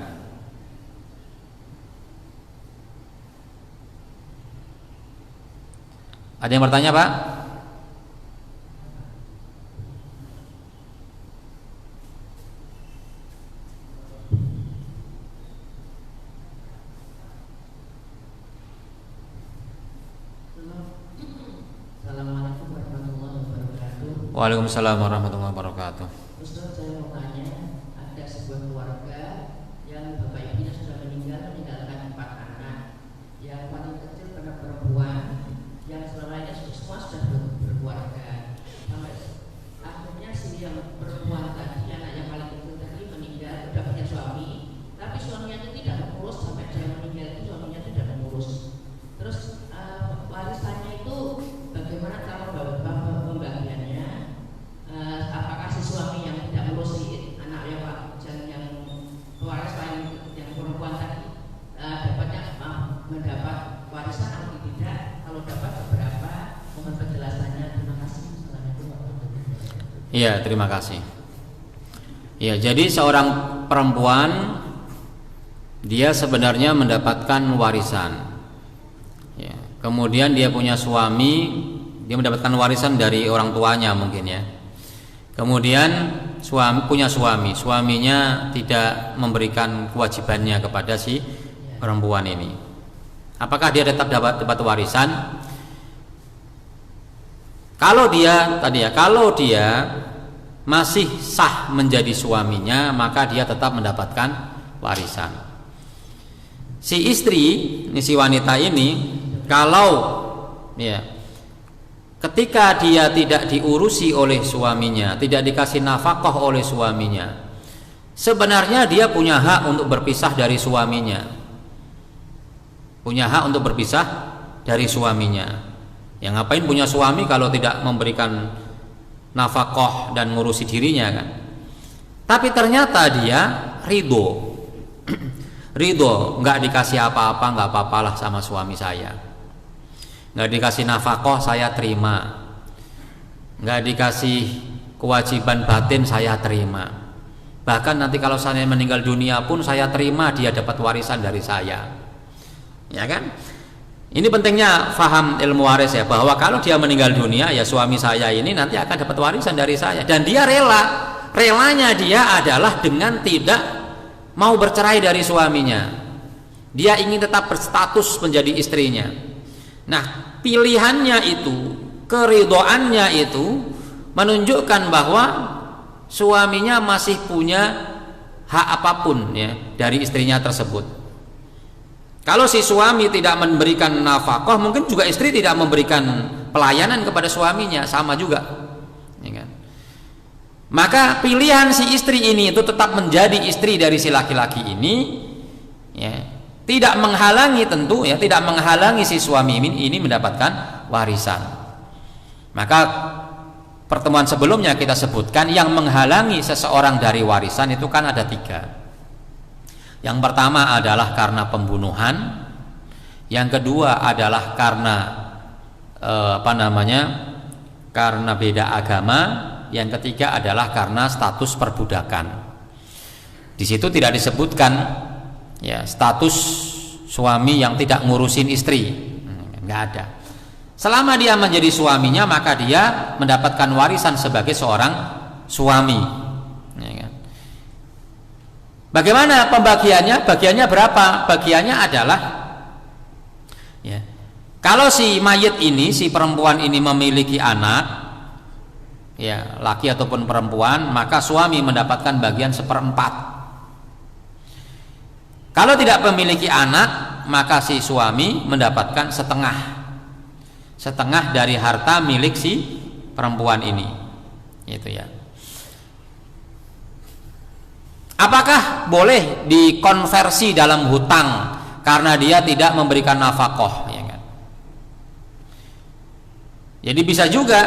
S1: Ada yang bertanya, Pak? Waalaikumsalam warahmatullahi wabarakatuh.
S2: Ustaz, saya mau tanya, ada sebuah keluarga yang bapak ibunya sudah meninggalkan 4 anak. Yang paling kecil anak perempuan, yang selamanya semua sudah berkeluarga. Sampai akhirnya si yang perempuan tadi, anak yang paling kecil tadi meninggal, sudah punya suami, tapi suaminya itu tidak mengurus sampai dia meninggal itu suaminya tidak mengurus. Terus warisannya itu bagaimana cara pembagiannya? Apakah si suami yang tidak mengurusi anak yang pewaris lain yang perempuan tadi mendapat warisan atau tidak? Kalau dapat berapa? Mohon penjelasannya. Terima kasih.
S1: Iya, terima kasih. Ya, jadi seorang perempuan dia sebenarnya mendapatkan warisan. Ya, kemudian dia punya suami, dia mendapatkan warisan dari orang tuanya mungkin ya. Kemudian suaminya tidak memberikan kewajibannya kepada si perempuan ini. Apakah dia tetap dapat warisan? Kalau dia masih sah menjadi suaminya, maka dia tetap mendapatkan warisan. Si istri, si wanita ini, kalau ketika dia tidak diurusi oleh suaminya, tidak dikasih nafkah oleh suaminya, sebenarnya dia punya hak untuk berpisah dari suaminya. Punya hak untuk berpisah dari suaminya. Yang ngapain punya suami kalau tidak memberikan nafkah dan ngurusi dirinya kan? Tapi ternyata dia ridho, nggak dikasih apa-apa, nggak apa-apalah sama suami saya. Nggak dikasih nafkah saya terima, nggak dikasih kewajiban batin saya terima, bahkan nanti kalau saya meninggal dunia pun saya terima dia dapat warisan dari saya, ya kan? Ini pentingnya faham ilmu waris ya, bahwa kalau dia meninggal dunia ya suami saya ini nanti akan dapat warisan dari saya, dan dia relanya dia adalah dengan tidak mau bercerai dari suaminya, dia ingin tetap berstatus menjadi istrinya. Nah, pilihannya itu, keridhoannya itu menunjukkan bahwa suaminya masih punya hak apapun ya dari istrinya tersebut. Kalau si suami tidak memberikan nafkah, mungkin juga istri tidak memberikan pelayanan kepada suaminya, sama juga, ya kan? Maka pilihan si istri ini itu tetap menjadi istri dari si laki-laki ini, ya, tidak menghalangi tentu ya, tidak menghalangi si suami ini mendapatkan warisan. Maka pertemuan sebelumnya kita sebutkan yang menghalangi seseorang dari warisan itu kan ada 3. Yang pertama adalah karena pembunuhan, yang kedua adalah karena karena beda agama, yang ketiga adalah karena status perbudakan. Di situ tidak disebutkan ya status suami yang tidak ngurusin istri, nggak ada. Selama dia menjadi suaminya, maka dia mendapatkan warisan sebagai seorang suami, ya kan? Bagaimana pembagiannya? Bagiannya berapa? Bagiannya adalah ya, Kalau si mayit ini, si perempuan ini memiliki anak, ya laki ataupun perempuan, maka suami mendapatkan bagian 1/4. Kalau tidak memiliki anak, maka si suami mendapatkan setengah dari harta milik si perempuan ini, itu ya. Apakah boleh dikonversi dalam hutang karena dia tidak memberikan nafkah, ya kan? Jadi bisa juga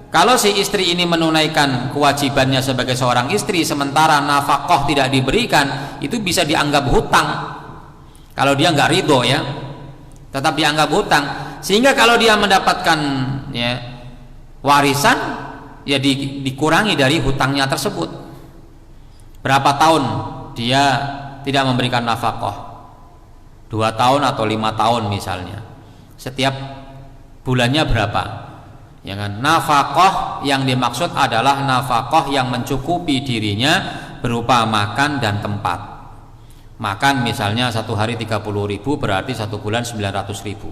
S1: kalau si istri ini menunaikan kewajibannya sebagai seorang istri sementara nafkah tidak diberikan, itu bisa dianggap hutang. Kalau dia nggak ridho ya, tetap dianggap hutang. Sehingga kalau dia mendapatkan ya warisan, ya dikurangi dari hutangnya tersebut. Berapa tahun dia tidak memberikan nafkah? 2 tahun atau 5 tahun misalnya. Setiap bulannya berapa? Ya kan? Nafkah yang dimaksud adalah nafkah yang mencukupi dirinya berupa makan dan tempat. Makan misalnya 1 hari 30.000 berarti 1 bulan 900.000.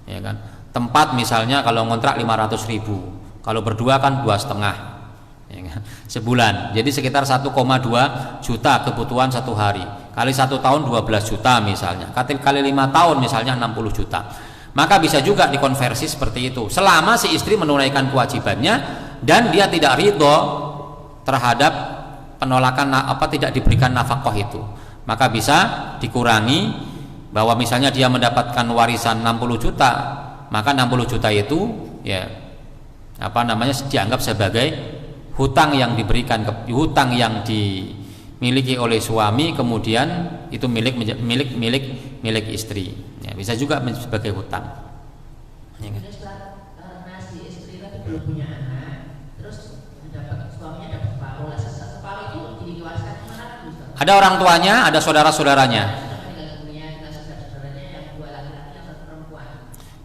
S1: Ya kan? Tempat misalnya kalau ngontrak 500.000. Kalau berdua kan 2,5, ya kan? Sebulan. Jadi sekitar 1,2 juta kebutuhan 1 hari. Kali 1 tahun 12 juta misalnya. Kali 5 tahun misalnya 60 juta. Maka bisa juga dikonversi seperti itu. Selama si istri menunaikan kewajibannya dan dia tidak ridho terhadap penolakan tidak diberikan nafkah itu, maka bisa dikurangi bahwa misalnya dia mendapatkan warisan 60 juta, maka 60 juta itu ya dianggap sebagai hutang yang diberikan, hutang yang dimiliki oleh suami, kemudian itu milik istri. Ya, bisa juga sebagai hutang. Ya, kan?
S2: Karena si istri tadi belum punya anak, terus suaminya dapat separuh, separuh itu jadi diwariskan kemana?
S1: Ada orang tuanya, ada saudara-saudaranya.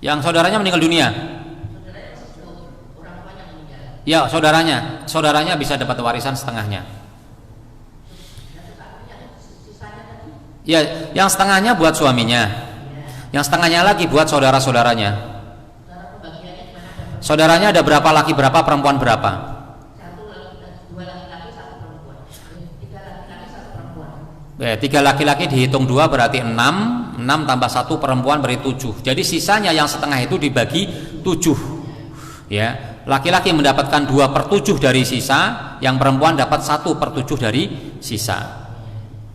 S1: Yang saudaranya meninggal dunia. Ya, saudaranya bisa dapat warisan setengahnya. Ya, yang setengahnya buat suaminya, yang setengahnya lagi buat saudara-saudaranya. Saudaranya ada berapa laki berapa, perempuan berapa?
S2: 2 laki-laki 1 perempuan. 3 laki-laki 1 perempuan.
S1: 3 laki-laki dihitung 2 berarti 6 tambah 1 perempuan berarti 7. Jadi sisanya yang setengah itu dibagi 7. Ya, laki-laki mendapatkan 2/7 dari sisa, yang perempuan dapat 1/7 dari sisa.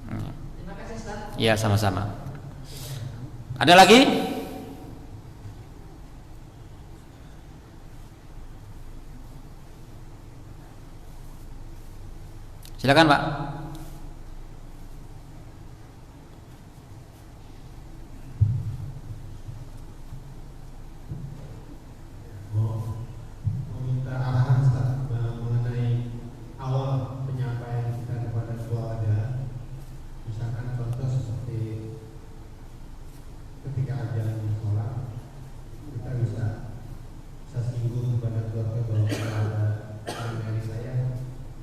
S2: Terima kasih, Ustaz.
S1: Ya, sama-sama. Ada lagi? Silakan, Pak.
S3: Meminta arahan Ustaz mengenai awal penyampaian kita kepada keluarga. Misalkan contoh seperti ketika ajaran di sekolah, kita bisa singgung kepada keluarga bahwa ada dari saya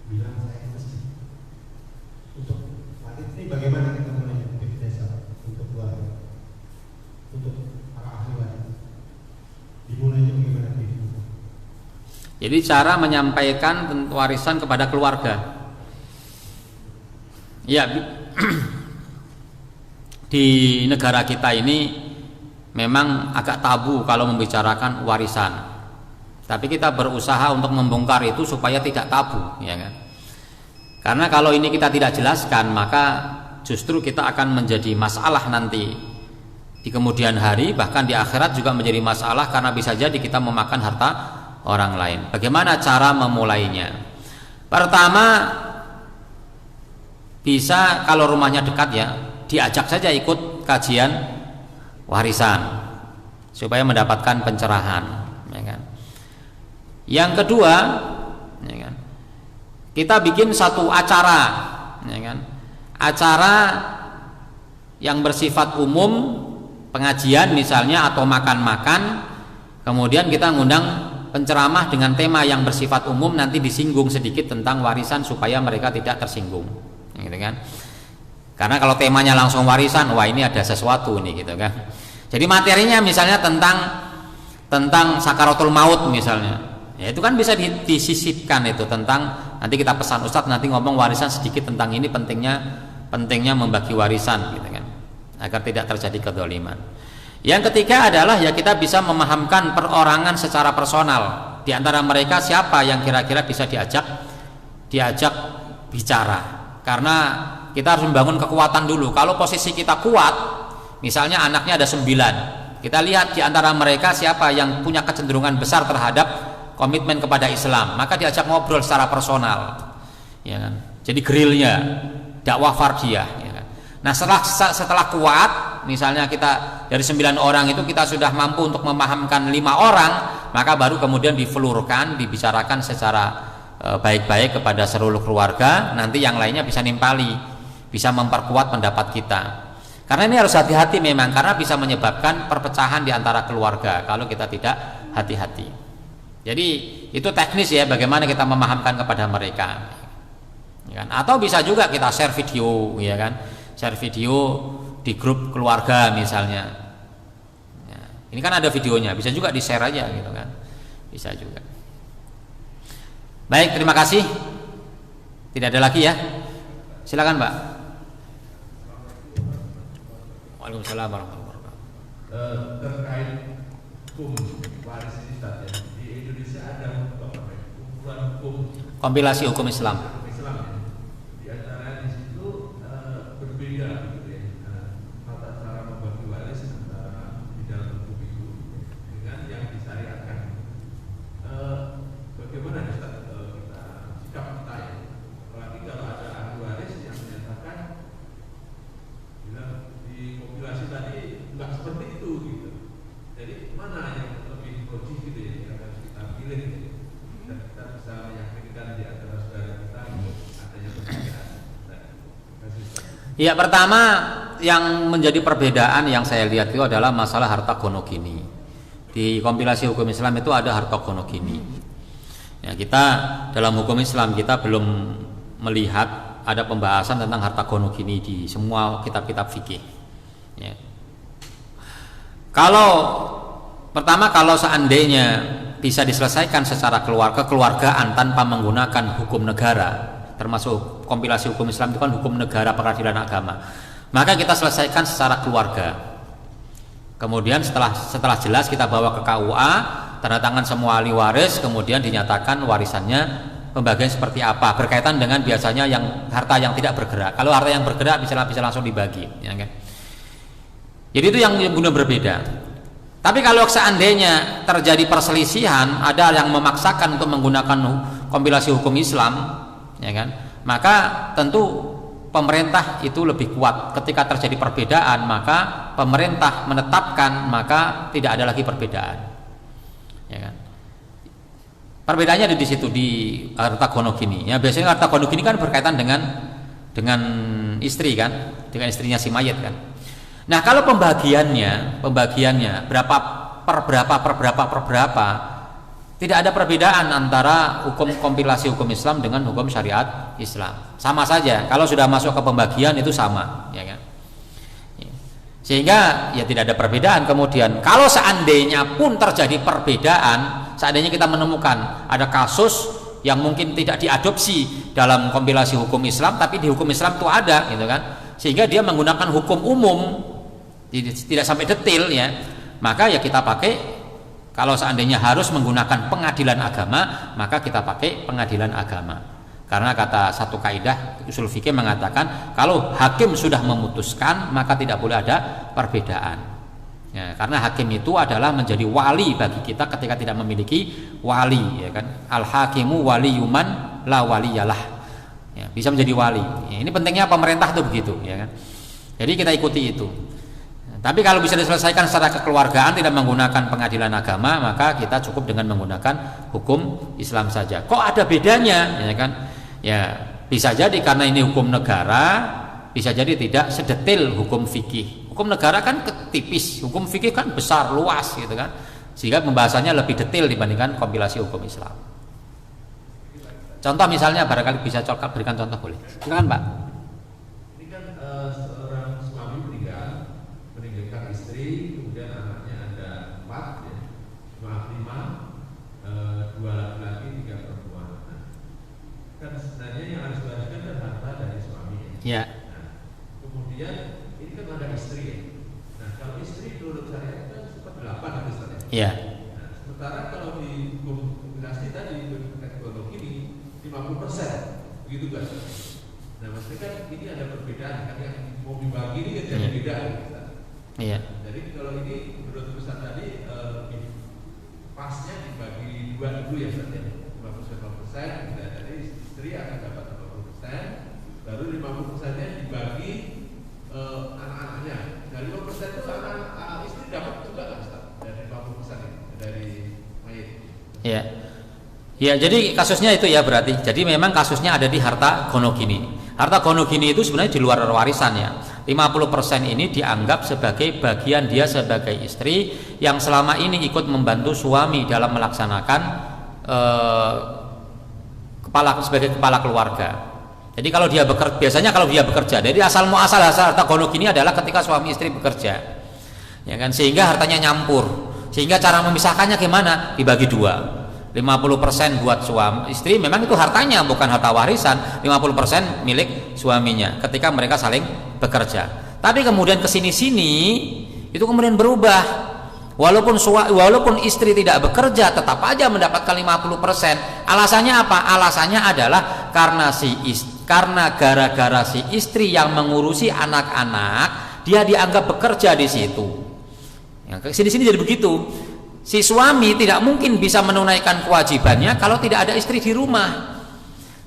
S3: bilang saya ke masjid. Untuk saat ini bagaimana kita menyebut desa untuk keluarga, untuk para ahli waris, dimulainya bagaimana itu?
S1: Jadi cara menyampaikan warisan kepada keluarga. Ya, di negara kita ini memang agak tabu kalau membicarakan warisan. Tapi kita berusaha untuk membongkar itu supaya tidak tabu, ya kan? Karena kalau ini kita tidak jelaskan, maka justru kita akan menjadi masalah nanti di kemudian hari, bahkan di akhirat juga menjadi masalah karena bisa jadi kita memakan harta orang lain. Bagaimana cara memulainya? Pertama, bisa kalau rumahnya dekat ya, diajak saja ikut kajian warisan supaya mendapatkan pencerahan, ya kan? Yang kedua, ya kan, kita bikin satu acara, ya kan? Acara yang bersifat umum, pengajian misalnya atau makan-makan, kemudian kita ngundang penceramah dengan tema yang bersifat umum, nanti disinggung sedikit tentang warisan supaya mereka tidak tersinggung, gitu kan? Karena kalau temanya langsung warisan, wah ini ada sesuatu nih, gitu kan? Jadi materinya misalnya tentang sakaratul maut misalnya, ya itu kan bisa disisipkan itu tentang, nanti kita pesan Ustadz nanti ngomong warisan sedikit tentang ini, pentingnya membagi warisan gitu kan, agar tidak terjadi kedzaliman. Yang ketiga adalah ya kita bisa memahamkan perorangan secara personal. Di antara mereka siapa yang kira-kira bisa diajak bicara. Karena kita harus membangun kekuatan dulu. Kalau posisi kita kuat, misalnya anaknya ada 9, kita lihat di antara mereka siapa yang punya kecenderungan besar terhadap komitmen kepada Islam, maka diajak ngobrol secara personal, ya kan? Jadi grillnya dakwah fardiyah, ya kan? Nah setelah kuat, misalnya kita dari 9 orang itu kita sudah mampu untuk memahamkan 5 orang, maka baru kemudian difulurkan, dibicarakan secara baik-baik kepada seluruh keluarga. Nanti yang lainnya bisa nimpali, bisa memperkuat pendapat kita. Karena ini harus hati-hati memang, karena bisa menyebabkan perpecahan di antara keluarga kalau kita tidak hati-hati. Jadi itu teknis ya, bagaimana kita memahamkan kepada mereka, ya kan? Atau bisa juga kita share video, ya kan? Share video di grup keluarga misalnya. Ya, ini kan ada videonya, bisa juga di share aja gitu kan, bisa juga. Baik, terima kasih. Tidak ada lagi ya? Silakan Mbak. Waalaikumsalam warahmatullahi wabarakatuh.
S4: Terkait hukum waris ini Ustaz, ya, di Indonesia ada kumpulan hukum
S1: Kompilasi hukum Islam.
S4: Islam ya. Di antara di situ berbeda gitu ya, tata cara membagi waris antara di dalam hukum itu dengan yang disyariatkan. Bagaimana Ustaz sikap kita ya? Apalagi kalau ada ahli waris yang menyatakan bilang di kompilasi tadi nggak seperti itu gitu. Jadi mana yang lebih logis gitu ya yang harus kita pilih gitu. Dan kita bisa meyakinkan di antara saudara kita adanya perbedaan.
S1: Ya, pertama yang menjadi perbedaan yang saya lihat itu adalah masalah harta gonogini. Di kompilasi hukum Islam itu ada harta gonogini. Ya, kita dalam hukum Islam kita belum melihat ada pembahasan tentang harta gonogini di semua kitab-kitab fikih. Ya. Kalau seandainya bisa diselesaikan secara kekeluargaan tanpa menggunakan hukum negara, termasuk kompilasi hukum Islam itu kan hukum negara, peradilan agama, maka kita selesaikan secara keluarga. Kemudian setelah jelas kita bawa ke KUA, tanda tangan semua ahli waris, kemudian dinyatakan warisannya pembagian seperti apa, berkaitan dengan biasanya yang harta yang tidak bergerak. Kalau harta yang bergerak bisa langsung dibagi, ya kan? Jadi itu yang benar berbeda. Tapi kalau seandainya terjadi perselisihan, ada yang memaksakan untuk menggunakan kompilasi hukum Islam, ya kan? Maka tentu pemerintah itu lebih kuat. Ketika terjadi perbedaan, maka pemerintah menetapkan, maka tidak ada lagi perbedaan, ya kan? Perbedaannya ada di situ, di harta gonogini. Ya, biasanya harta gonogini kan berkaitan dengan istri kan, dengan istrinya si mayit kan. Nah, kalau pembagiannya berapa per berapa, tidak ada perbedaan antara hukum kompilasi hukum Islam dengan hukum syariat Islam. Sama saja. Kalau sudah masuk ke pembagian itu sama, ya kan? Sehingga ya tidak ada perbedaan. Kemudian kalau seandainya pun terjadi perbedaan, seandainya kita menemukan ada kasus yang mungkin tidak diadopsi dalam kompilasi hukum Islam, tapi di hukum Islam itu ada, gitu kan? Sehingga dia menggunakan hukum umum, tidak sampai detail ya, maka ya kita pakai, kalau seandainya harus menggunakan pengadilan agama, maka kita pakai pengadilan agama. Karena kata satu kaidah usul fikih mengatakan kalau hakim sudah memutuskan maka tidak boleh ada perbedaan. Ya, karena hakim itu adalah menjadi wali bagi kita ketika tidak memiliki wali, ya kan? Al hakimu waliyuman la waliyalah. Ya, bisa menjadi wali. Ya, ini pentingnya pemerintah tuh begitu, ya kan? Jadi kita ikuti itu. Tapi kalau bisa diselesaikan secara kekeluargaan tidak menggunakan pengadilan agama, maka kita cukup dengan menggunakan hukum Islam saja. Kok ada bedanya, ya kan? Ya, bisa jadi karena ini hukum negara, bisa jadi tidak sedetail hukum fikih. Hukum negara kan tipis, hukum fikih kan besar, luas gitu kan. Sehingga pembahasannya lebih detail dibandingkan kompilasi hukum Islam. Contoh misalnya, barangkali bisa berikan contoh boleh. Silakan, Pak.
S4: Ini kan seorang suami meninggalkan istri, kemudian kan sebenarnya yang harus diwariskan kan harta dari suaminya.
S1: Ya.
S4: Nah, kemudian ini kan ada istri ya. Nah, kalau istri menurut syariat kan seperti 8 itu Ustaz.
S1: Ya.
S4: Nah, sementara kalau di kombinasi tadi terkait golok ini 50%, begitu kan? Nah, maksudnya kan ini ada perbedaan kan yang mau dibagi ini kan jadi beda.
S1: Iya.
S4: Jadi kalau ini menurut Ustaz tadi pasnya dibagi 2 dulu ya Ustaz ya. 50%, dari istri akan dapat 50%, baru 50%-nya dibagi anak-anaknya. Dari 50% itu anak istri dapat juga kan Ustaz? Dari 50% itu, dari mayit.
S1: Iya. Ya, jadi kasusnya itu ya berarti. Jadi memang kasusnya ada di harta gonogini. Harta gonogini itu sebenarnya di luar warisan ya. 50% ini dianggap sebagai bagian dia sebagai istri yang selama ini ikut membantu suami dalam melaksanakan sebagai kepala keluarga. Jadi kalau dia bekerja, biasanya kalau dia bekerja, jadi asal harta gonogini adalah ketika suami istri bekerja, ya kan, sehingga hartanya nyampur. Sehingga cara memisahkannya gimana? Dibagi 2. 50% buat suami istri, memang itu hartanya bukan harta warisan, 50% milik suaminya ketika mereka saling bekerja. Tapi kemudian kesini-sini itu kemudian berubah, walaupun istri tidak bekerja tetap aja mendapatkan 50%. Alasannya apa? Alasannya adalah karena gara-gara si istri yang mengurusi anak-anak, dia dianggap bekerja di situ. Ya, kesini-sini jadi begitu. Si suami tidak mungkin bisa menunaikan kewajibannya kalau tidak ada istri di rumah,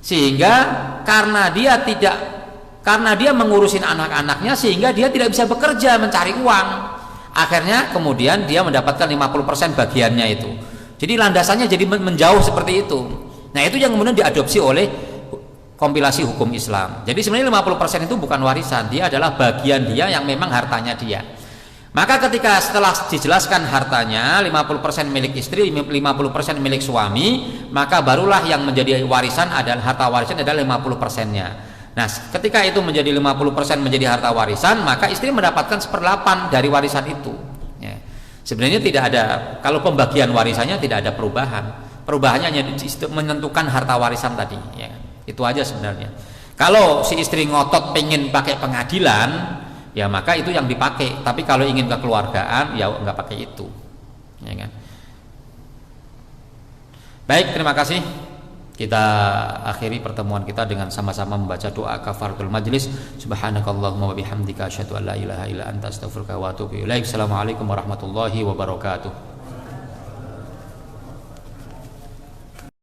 S1: sehingga karena dia mengurusin anak-anaknya, sehingga dia tidak bisa bekerja mencari uang. Akhirnya kemudian dia mendapatkan 50% bagiannya itu. Jadi landasannya jadi menjauh seperti itu. Nah, itu yang kemudian diadopsi oleh kompilasi hukum Islam. Jadi sebenarnya 50% itu bukan warisan, dia adalah bagian dia yang memang hartanya dia. Maka ketika setelah dijelaskan hartanya 50% milik istri, 50% milik suami, maka barulah yang menjadi warisan adalah harta warisan adalah 50%-nya. Nah, ketika itu menjadi 50% menjadi harta warisan, maka istri mendapatkan 1/8 dari warisan itu. Ya. Sebenarnya tidak ada, kalau pembagian warisannya tidak ada perubahan. Perubahannya hanya menentukan harta warisan tadi. Ya. Itu aja sebenarnya. Kalau si istri ngotot pengen pakai pengadilan, ya maka itu yang dipakai. Tapi kalau ingin kekeluargaan, ya nggak pakai itu, ya kan? Baik, terima kasih. Kita akhiri pertemuan kita dengan sama-sama membaca doa kafaratul majlis. Subhanakallahumma wa bihamdika asyhadu an la ilaha illa anta astaghfiruka wa atubu ilaik. Assalamualaikum warahmatullahi wabarakatuh.